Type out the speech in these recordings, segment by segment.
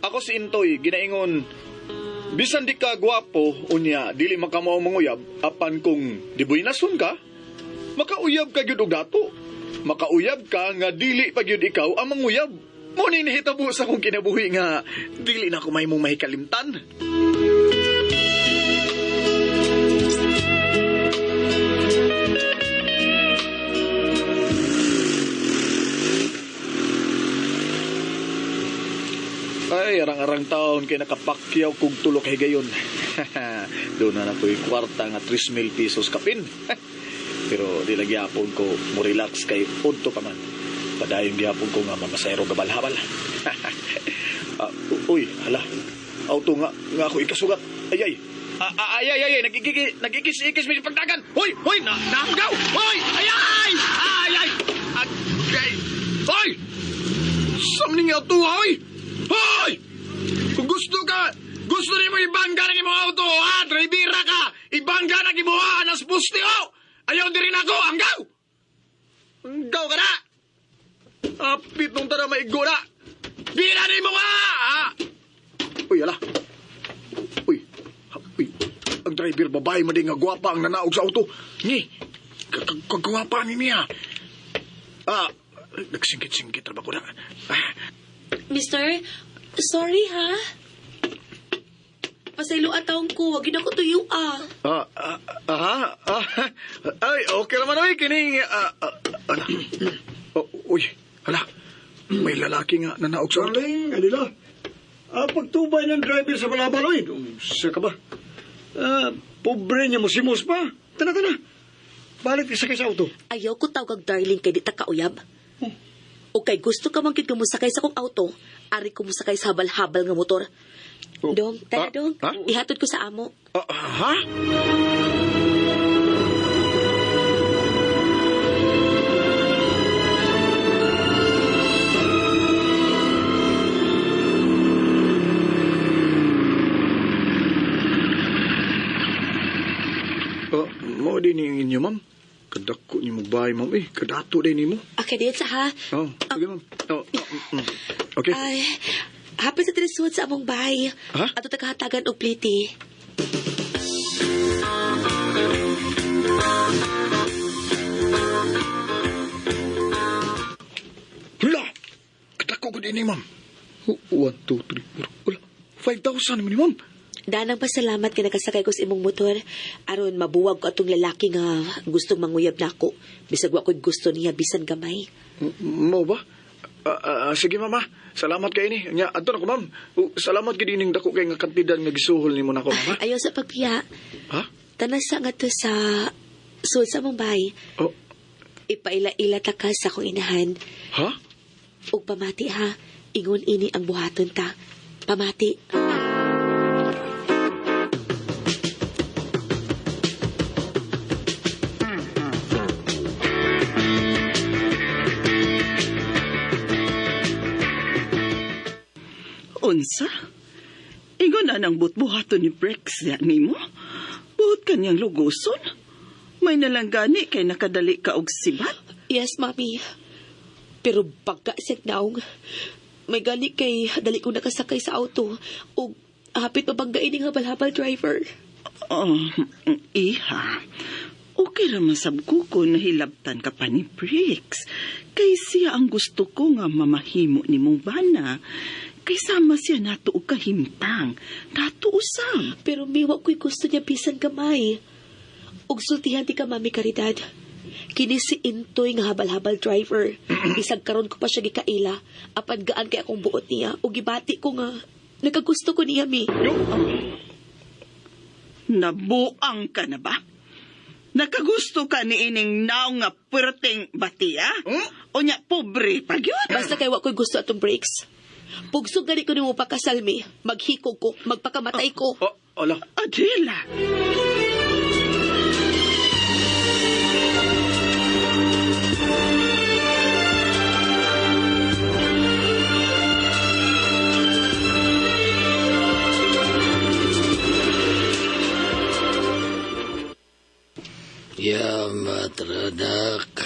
Ako si Intoy, ginaingon, bisan di ka gwapo, unya, dili makamao manguyab, apan kung dibuinason ka, makauyab ka gyud og dato. Makauyab ka nga dili pa gyud ikaw ang manguyab. Mo ni nahitabo sa kong kinabuhi nga dili na ko may mong mahikalimtan. Ay, arang-arang taon kay nakapakyaw kog tulo kay gayon. Doon na ko'y kwarta nga 3,000 pesos kapin. Pero di lagi hapon ko mo relax kay punto pa man. Padayon gihapon ko nga mamasayro gabal-habal. Uy, hala. Auto nga ako ikasugat. Ay, nagkikis-ikis may pagdagan. Hoy, nahanggaw. Hoy, ay. Hoy! Samning auto, hoy! Hoy! Kung gusto niyo mo ibangga ng imong auto, ha? Drivera ka! Ibangga na gibuhaan ang puste, oh! Ayaw din rin ako, anggaw! Anggaw ka na! Apit nung tada maigo na! Binanin mo nga! Ha? Uy, ala! Uy! Ang driver babae madi nga gwapa ang nanaog sa auto. Ni! Kagwapa ni niya. Nagsingkit-singkit na ba ko na? Mister, sorry ha. Pasaylo ataong ko, wag na ko tuyo Ay, okay naman ay kining uy, hala. May lalaki nga nanaog sa auto. Darling, Adila. Pagtubay ng driver sa balabaloy. Siya ka ba? Pobre niya mo simos pa. Tana. Balik ka sakay sa auto. Ayaw ko tawag darling kay di ta kauyab. O kay gusto ka man gid ka musakay sa kong auto, ari ko musakay sa habal-habal nga motor. Dong, tara dong. Ihatod ko sa amo. Ha? Mo din inyo, ma'am. Kadako ni mo bahay, ma'am. Kadato din ni mo. Okay, diyan sa ha. Sige, ma'am. Okay. Ay, hapon sa tresod sa among bahay. Ha? Ato takahatagan og pliti. Hala! Kadako ko din ni ma'am. 1, 2, 3, 4. Wala. 5,000 naman ni ma'am. Danang pasalamat ka nakasakay ko sa imong motor. Aron mabuwag ko atong lalaki nga gustong manguyab na ako. Bisag wa ko'y gusto niya bisan gamay. Mo ba? Sige, mama. Salamat kay ini. Nya, adto na ko, ma'am. Salamat kay dining dako kay nga kantidad nga gisuhol nimo nako, mama. Ayaw sa pagpiya. Ha? Tanasa nga to sa sul sa mong bahay. Oh. Ipaila-ila ta ka sa akong inahan. Ha? Ug pamati ha. Ingon ini ang buhaton ta. Pamati. Unsa? Ingon na ng butbuhato ni Brex ni mo? Buot kanyang luguson? May nalanggani kay nakadali ka og sibat? Yes, mami. Pero pagka naong, may gani kay dali ko nakasakay sa auto o hapit mabanggain ng habal-habal driver. Iha, okay raman sab ko kung nahilabtan ka pa ni Brex. Kay siya ang gusto ko nga mamahimo ni mong bana. Kay sama siya nato og kahimtang. Nato usab. Pero miwa ko'y gusto niya bisan gamay. Ug sultihan ti ka, Mami Caridad. Kini si Intoy nga habal-habal driver. Isag karon ko pa siya gikaila. Apan gaan kay akong buot niya. Ug gibati ko nga. Nagagusto ko niya, mi. Nabuang ka na ba? Nakagusto ka ni ining naong nga perteng batiya? O nya pobre pa gyud? Basta kay wa ko'y gusto atong breaks. Pugsog gani ko ni mo pakasalmi. Maghikog ko. Magpakamatay ko. Ala. Adela! Matradak.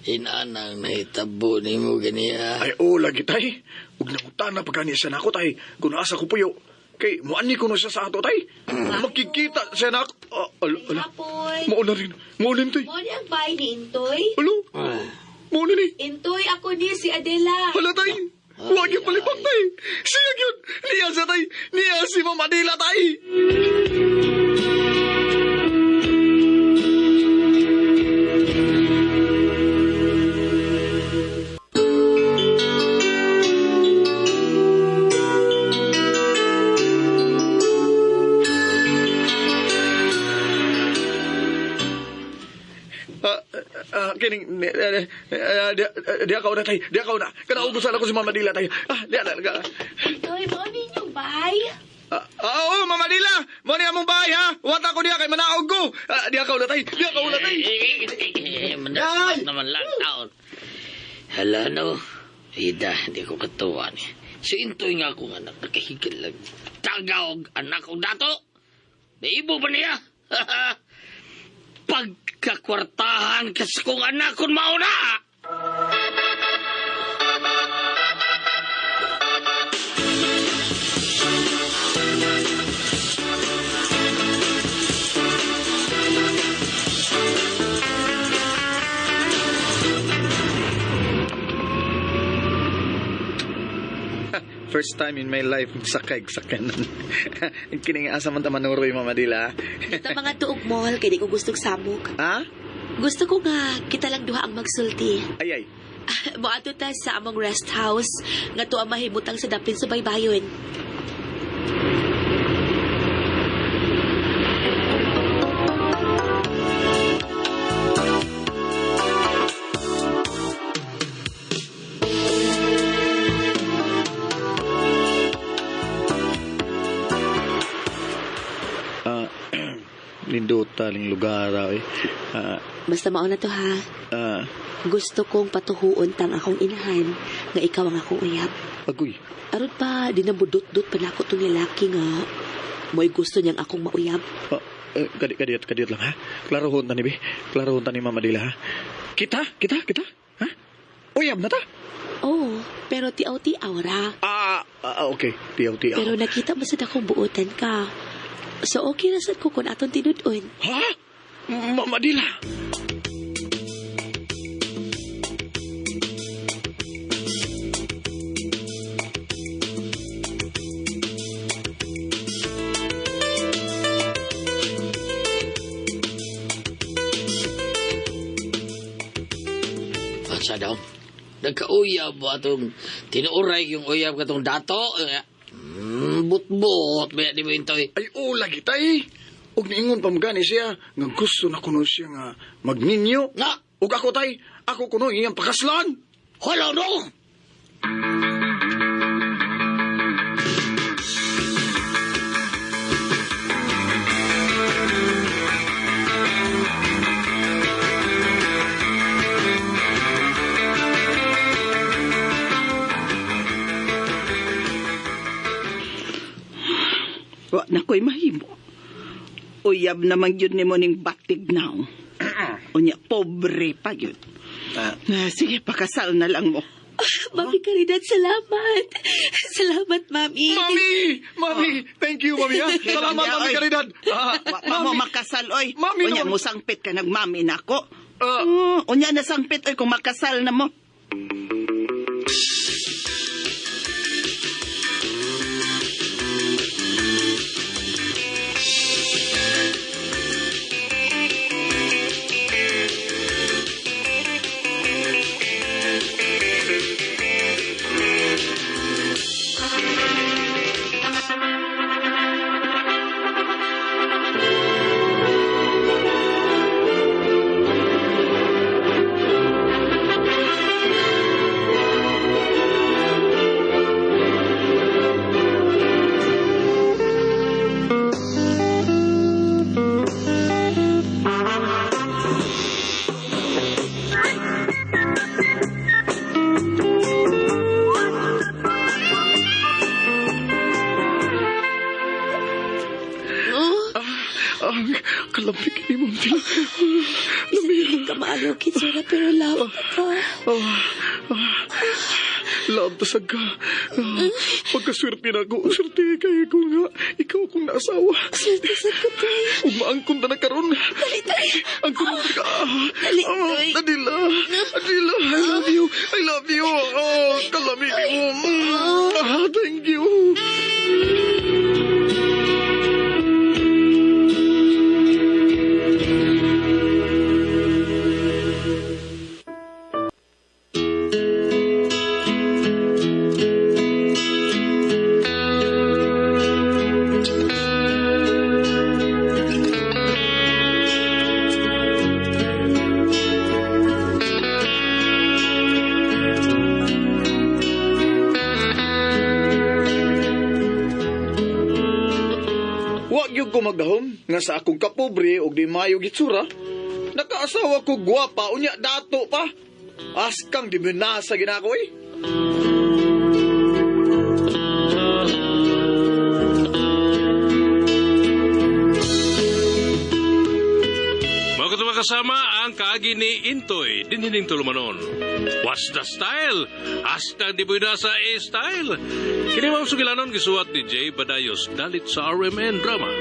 Inanang nahitabo ni mo ganiya. Ay, oo, lagi tay. Huwag nangutan na pagkani siya na ako, tay. Kung naasa ko puyo. Kay, muani ko na siya sa ato, tay. Makikita siya na ako. Ala. Hapon. Mauna rin. Maulin, tay. Mo ni ang bahay ni Intoy? Alo. Maulin eh. Intoy, ako ni si Adela. Hala, tay. Huwag yung palibang, tay. Siya yun. Niya siya, tay. Niya si Mama Adela, tay. Kining, di ako na, tay. Di ako na. Kanaubusan ako si Mama Adela, tay. Di ako na. Intoy, mo ni yung bahay? Oo, Mama Adela. Mo niya mong bahay, ha? Wata ko niya kay manaog ko. Di ako na, tay. Di ako na, tay. Mandapat naman lang taon. Hala, no. Ida, hindi ko katuwa ni. Si Intoy nga akong anak, nakahigil lang. Tagaog, anak kong dato. Naibo ba niya? Pagkakwartahan kasi kong anak kong mauna. First time in my life, sakay sa kanan. Kining asa man taman nuroy, Mama Adela. Ito mga tuog mall, kaya di ko gustong samok. Ha? Gusto ko nga, kita lang duha ang magsulti. Ay. Moadto ta sa among rest house, nga to ang mahimutang sa dapin sa baybayon. Linduta ling lugar, eh. Basta mauna to ha. Gusto kong patuhuon tang akong inahan nga ikaw ang akong uyab. Agoy. Aron pa, di na budot-dot pa na ako tong lalaki nga. Mo'y gusto niyang akong mauyab. Kadit lang, ha? Klarohon ta ni, be. Klarohon ta ni Mama Adela, ha? Kita? Ha? Uyab na ta? Oo, pero tiaw-tiaw ra. Okay. Tiyaw. Pero nakita mo sa dakong buotan ka. So okay na sad ko kung aton tinudon. Ha? Mama Adela. Sa daw. Nagkauyab mo atong tinuuray yung uyab katong dato. But-but. Baya di mo Intoy. Ay, lagi tay. Ug niingon pa magani siya nga gusto na kuno siya nga magninyo. Nga. Ug ako tay, ako kuno iyang pakaslan. Hala, no. Wa na ko'y mahimo. Uyab naman yun ni mo ning batig now. Unya, pobre pa yun. Sige, pakasal na lang mo. Mami Caridad, salamat. Salamat, Mami. Mami, thank you, Mami, ha? Salamat, Mami Caridad. Wa mo makasal, oy. Mami, Unya, naman. mo sangpit ka nagmami na ako. Unya, nasangpit, oy, kung makasal na mo. maaliw kitsura pero love ka. Love to sa ka. Pagkaswerte na ako. Swerte kaya ko nga. Ikaw akong naasawa. Swerte sa ko, Toy. Umangkon na na karon. Dali, Toy. Ang kuno ka. Dali, Toy. Adila. Adila. I love you. I love you. Oh, kalamig mo. Thank you. Wag yung kumagahom nga sa akong kapobre o di mayo gitsura. Nakaasawa ko gwapa unya dato pa. Askang di mo nasa ginakoy. Mga kasama ang kaagi ni Intoy, dinhining tulumanon. What's the style? Hastang di buida sa A-style. Kini ma'am sugilanon gisuwat ni Jay Badayos dalit sa RMN Drama.